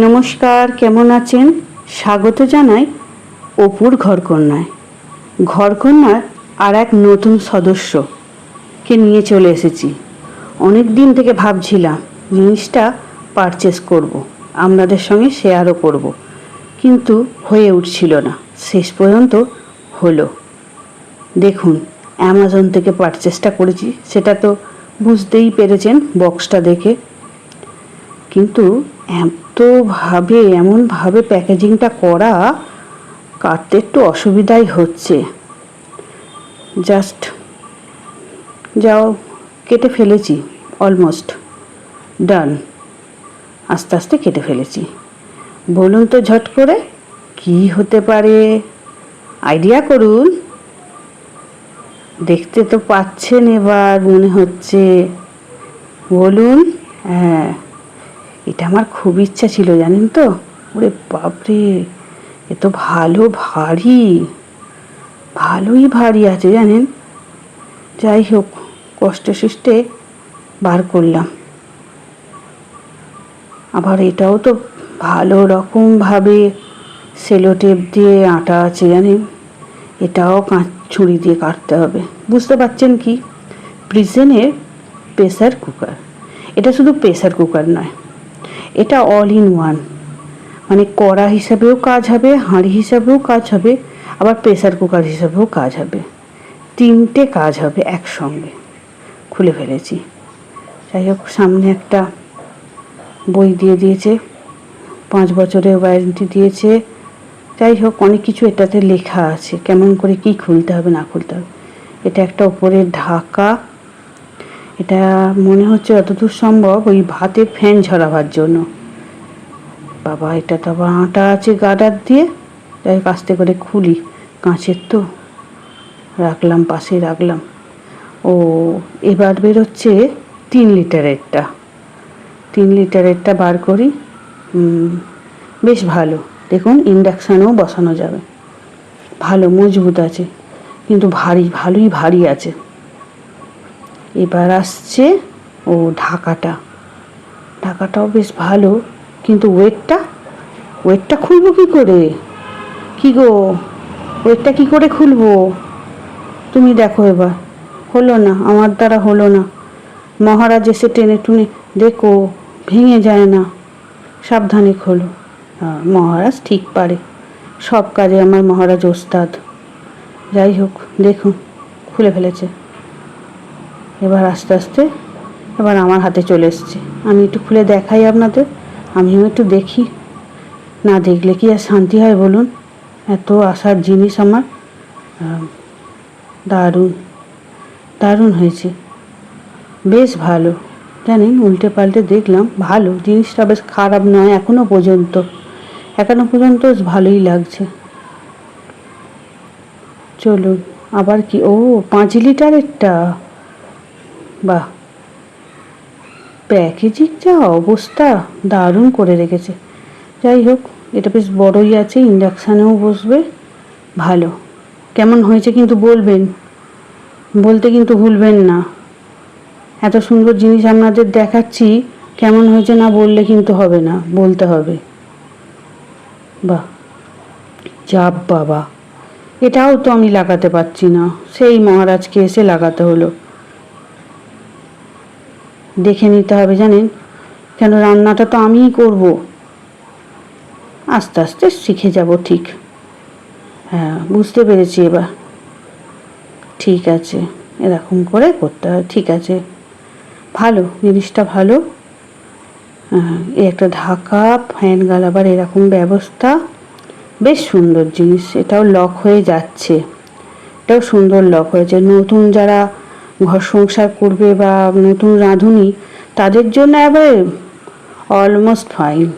নমস্কার, কেমন আছেন? স্বাগত জানাই অপুর ঘরকন্যায়। ঘরকন্যার আর এক নতুন সদস্যকে নিয়ে চলে এসেছি। অনেক দিন থেকে ভাবছিলাম জিনিসটা পারচেস করব, আপনাদের সঙ্গে শেয়ারও করব, কিন্তু হয়ে উঠছিল না। শেষ পর্যন্ত হলো। দেখুন, অ্যামাজন থেকে পারচেসটা করেছি, সেটা তো বুঝতেই পেরেছেন বক্সটা দেখে। কিন্তু এমনভাবে প্যাকেজিংটা করা, কাটতে একটু অসুবিধাই হচ্ছে। জাস্ট কেটে ফেলেছি, অলমোস্ট ডান। আস্তে আস্তে কেটে ফেলেছি। বলুন তো ঝট করে কি হতে পারে? আইডিয়া করুন। দেখতে তো পাচ্ছেন, এবার মনে হচ্ছে। বলুন। হ্যাঁ, এটা আমার খুব ইচ্ছা ছিল, জানেন তো। ওরে বাপরে, এ তো ভালোই ভারী আছে জানেন। যাই হোক, কষ্টে সৃষ্টে বার করলাম। আবার এটাও তো ভালো রকমভাবে সেলো টেপ দিয়ে আটা আছে জানেন। এটাও ছুরি দিয়ে কাটতে হবে। বুঝতে পারছেন কি? প্রিজনের প্রেসার কুকার। এটা শুধু প্রেসার কুকার নয়, এটা অল ইন ওয়ান। মানে কড়া হিসাবেও কাজ হবে, হাঁড়ি হিসাবেও কাজ হবে, আবার প্রেসার কুকার হিসাবেও কাজ হবে। তিনটে কাজ হবে একসঙ্গে। খুলে ফেলেছি। যাই হোক, সামনে একটা বই দিয়ে দিয়েছে, 5 বছরের ওয়ারেন্টি দিয়েছে। যাই হোক, অনেক কিছু এটাতে লেখা আছে, কেমন করে কি খুলতে হবে না খুলতে হবে। এটা একটা উপরের ঢাকা। এটা মনে হচ্ছে যতদূর সম্ভব ওই ভাতের ফ্যান ঝরাবার জন্য। বাবা, এটা তো আবার আটা আছে গার্ডার দিয়ে। যাই হোক, আস্তে করে খুলি, কাঁচের তো। পাশে রাখলাম। ও, এবার বেরোচ্ছে 3 লিটারেরটা। 3 লিটারেরটা বার করি। বেশ ভালো। দেখুন, ইন্ডাকশানেও বসানো যাবে। ভালো, মজবুত আছে, কিন্তু ভালোই ভারী আছে। এবার আসছে ঢাকাটাও বেশ ভালো, কিন্তু ওয়েটটা খুলবো কি করে? কি গো, ওয়েটটা কি করে খুলবো? তুমি দেখো। এবার হলো না, আমার দ্বারা হলো না। মহারাজ এসে টেনে টুনে দেখো, ভেঙে যায় না। সাবধানে খোলো। মহারাজ ঠিক পারে, সব কাজে আমার মহারাজ ওস্তাদ। যাই হোক, দেখুন খুলে ফেলেছে। এবার আস্তে আস্তে এবার আমার হাতে চলে এসছে। আমি একটু খুলে দেখাই আপনাদের, আমিও একটু দেখি। না দেখলে কি আর শান্তি হয় বলুন? এত আশার জিনিস আমার। দারুণ হয়েছে, বেশ ভালো। জানেন, উল্টে পাল্টে দেখলাম, ভালো জিনিসটা, বেশ খারাপ নয় এখনো পর্যন্ত ভালোই লাগছে। চলুন, আবার কি? 5 লিটারেরটা। বাহ, প্যাকেজিং যা অবস্থা, দারুণ করে রেখেছে। যাই হোক, এটা বেশ বড়ই আছে, ইন্ডাকশানেও বসবে। ভালো। কেমন হয়েছে কিন্তু বলবেন, বলতে কিন্তু ভুলবেন না। এত সুন্দর জিনিস আপনাদের দেখাচ্ছি, কেমন হয়েছে না বললে কিন্তু হবে না, বলতে হবে। বাহ, যাব বাবা, এটাও তো আমি লাগাতে পারছি না, সেই মহারাজকে এসে লাগাতে হলো। দেখে নিতে হবে জানেন, কেন রান্নাটা তো আমিই করব। আস্তে আস্তে শিখে যাব, ঠিক। হ্যাঁ, বুঝতে পেরেছি এবার। ঠিক আছে, এরকম করে করতে হয়। ঠিক আছে, ভালো জিনিসটা, ভালো। একটা ঢাকা, ফ্যান গালাবার এরকম ব্যবস্থা, বেশ সুন্দর জিনিস। এটাও লক হয়ে যাচ্ছে, এটাও সুন্দর লক হয়েছে। নতুন যারা ঘর সংসার করবে বা নতুন রাঁধুনি, তাদের জন্য এবারে অলমোস্ট ফাইন।